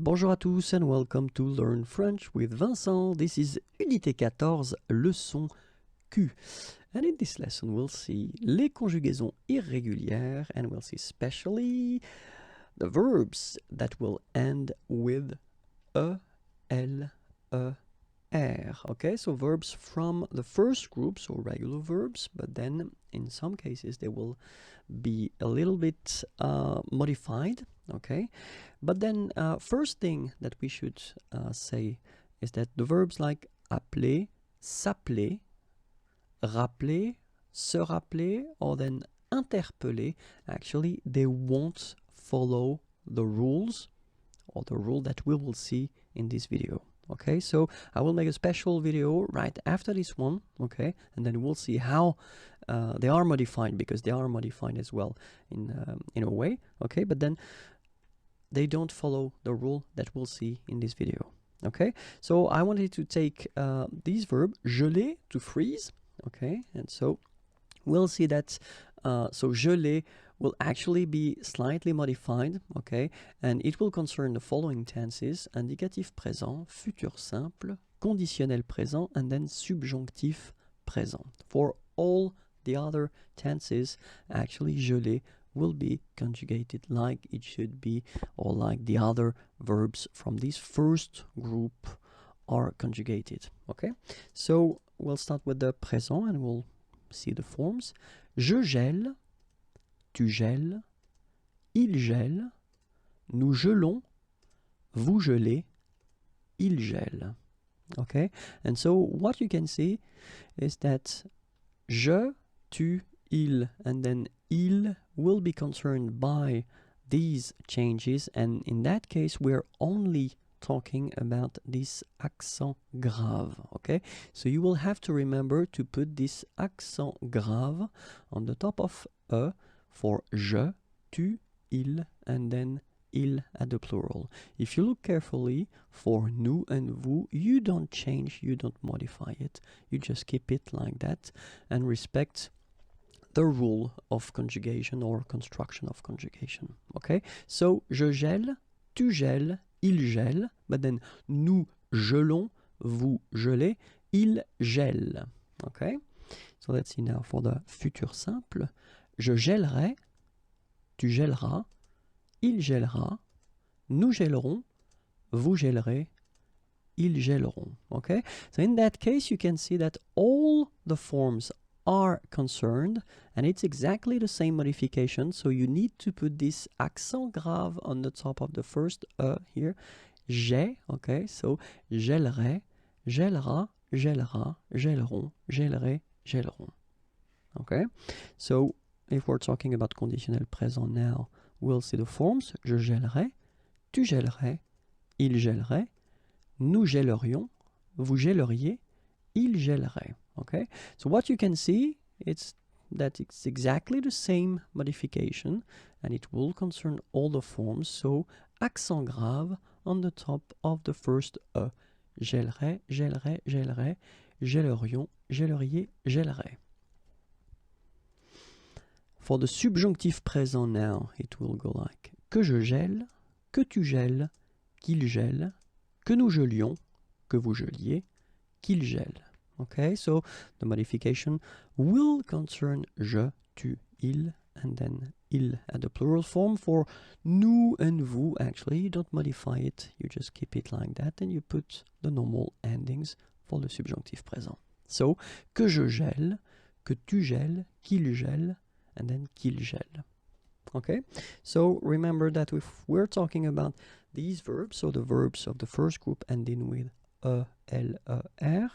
Bonjour à tous and welcome to Learn French with Vincent. This is Unité 14, leçon Q. And in this lesson we'll see les conjugaisons irrégulières and we'll see especially the verbs that will end with eler. Okay, so verbs from the first group, so regular verbs, but then in some cases they will be a little bit modified. Okay, but then first thing that we should say is that the verbs like appeler, s'appeler, rappeler, se rappeler, or then interpeller, actually they won't follow the rules or the rule that we will see in this video. Okay, so I will make a special video right after this one, okay, and then we'll see how they are modified, because they are modified as well in a way, okay, but then they don't follow the rule that we'll see in this video. Okay, so I wanted to take this verb geler, to freeze, okay, and so we'll see that so geler will actually be slightly modified, okay, and it will concern the following tenses: indicatif présent, futur simple, conditionnel présent, and then subjonctif présent. For all the other tenses, actually geler will be conjugated like it should be, or like the other verbs from this first group are conjugated. Okay, so we'll start with the présent and we'll see the forms. Je gèle, tu gèles, il gèle, nous gelons, vous gelez, il gèle. Okay, and so what you can see is that je, tu, il, and then il will be concerned by these changes, and in that case we're only talking about this accent grave. Okay, so you will have to remember to put this accent grave on the top of e for je, tu, il, and then il at the plural. If you look carefully for nous and vous, you don't change, you don't modify it, you just keep it like that and respect the rule of conjugation or construction of conjugation. Okay, so je gèle, tu gèles, il gèle, but then nous gelons, vous gelez, il gèle. Okay, so let's see now for the futur simple. Je gèlerai, tu gèleras, il gèlera, nous gèlerons, vous gèlerez, ils gèleront. Okay, so in that case you can see that all the forms are concerned and it's exactly the same modification, so you need to put this accent grave on the top of the first here, j'ai. Okay, so gèlerai, gèlera, gèlera, gèleront, gèlerai, gèleront. Okay, so if we're talking about conditionnel présent now, we'll see the forms. Je gèlerai, tu gèlerais, il gèlerait, nous gèlerions, vous gèleriez, il gèlerait. Okay, so what you can see is that it's exactly the same modification and it will concern all the forms, so accent grave on the top of the first e. Gèlerait, gèlerait, gèlerait, gèlerions, gèleriez, gèlerait. For the subjonctif présent now, it will go like que je gèle, que tu gèles, qu'il gèle, que nous gelions, que vous geliez, qu'il gèle. Okay, so the modification will concern je, tu, il, and then il at the plural form. For nous and vous, actually, you don't modify it, you just keep it like that, and you put the normal endings for the subjonctif présent. So, que je gèle, que tu gèles, qu'il gèle, and then qu'il gèle. Okay, so remember that if we're talking about these verbs, so the verbs of the first group ending with eler,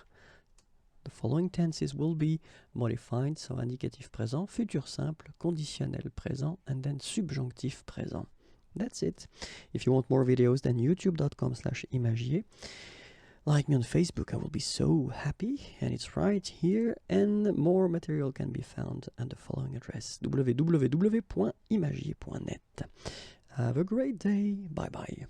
the following tenses will be modified, so indicatif présent, futur simple, conditionnel présent, and then subjonctif présent. That's it. If you want more videos, then youtube.com/imagier. Like me on Facebook, I will be so happy, and it's right here, and more material can be found at the following address, www.imagier.net. Have a great day, bye bye.